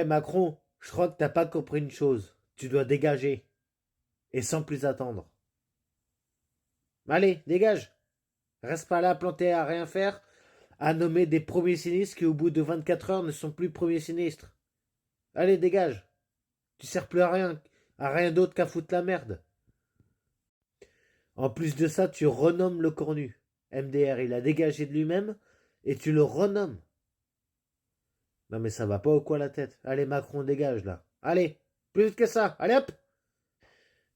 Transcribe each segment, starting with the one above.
Macron, je crois que t'as pas compris une chose. Tu dois dégager. Et sans plus attendre. Allez, dégage. Reste pas là planté à rien faire, à nommer des premiers sinistres qui au bout de 24 heures ne sont plus premiers sinistres. Allez, dégage. Tu sers plus à rien d'autre qu'à foutre la merde. En plus de ça, tu renommes le cornu. MDR, il a dégagé de lui-même et tu le renommes. Non mais ça va pas ou quoi la tête? Allez Macron, dégage là. Allez, plus vite que ça. Allez hop.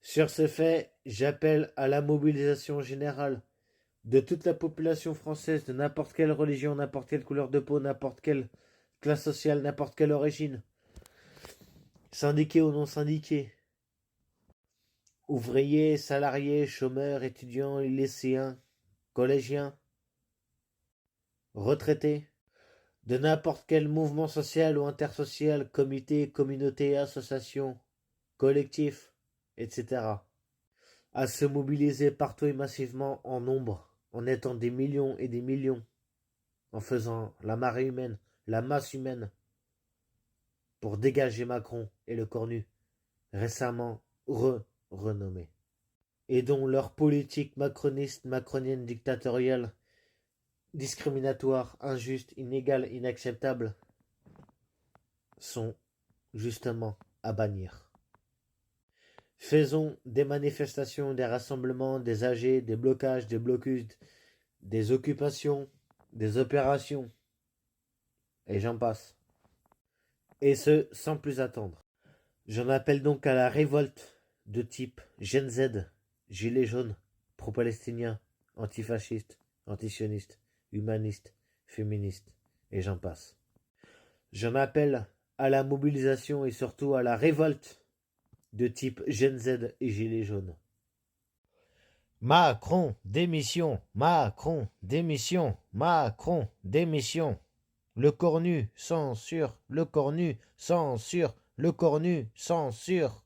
Sur ce fait, j'appelle à la mobilisation générale de toute la population française, de n'importe quelle religion, n'importe quelle couleur de peau, n'importe quelle classe sociale, n'importe quelle origine. Syndiqués ou non syndiqués. Ouvriers, salariés, chômeurs, étudiants, lycéens, collégiens, retraités, de n'importe quel mouvement social ou intersocial, comité, communauté, association, collectif, etc. À se mobiliser partout et massivement en nombre, en étant des millions et des millions, en faisant la marée humaine, la masse humaine, pour dégager Macron et le cornu, récemment renommé, et dont leur politique macroniste, macronienne, dictatoriale, discriminatoire, injuste, inégale, inacceptable, sont justement à bannir. Faisons des manifestations, des rassemblements, des AG, des blocages, des blocus, des occupations, des opérations, et j'en passe. Et ce, sans plus attendre. J'en appelle donc à la révolte de type Gen Z, Gilets jaunes, pro-palestiniens, antifascistes, antisionistes, humanistes, féministes, et j'en passe. J'en appelle à la mobilisation et surtout à la révolte de type Gen Z et Gilets jaunes. Macron, démission, Macron, démission, Macron, démission. Le cornu, censure, le cornu, censure, le cornu, censure.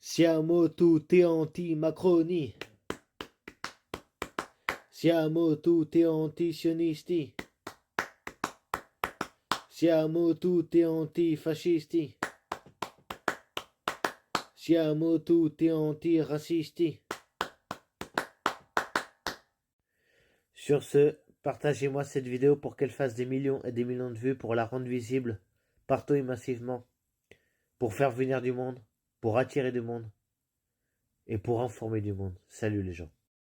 Siamo tutti anti-macroni. Siamo tutti anti-sionisti. Siamo tutti antifascisti. Siamo tutti anti-racisti. Sur ce, partagez-moi cette vidéo pour qu'elle fasse des millions et des millions de vues, pour la rendre visible partout et massivement, pour faire venir du monde, pour attirer du monde et pour informer du monde. Salut les gens.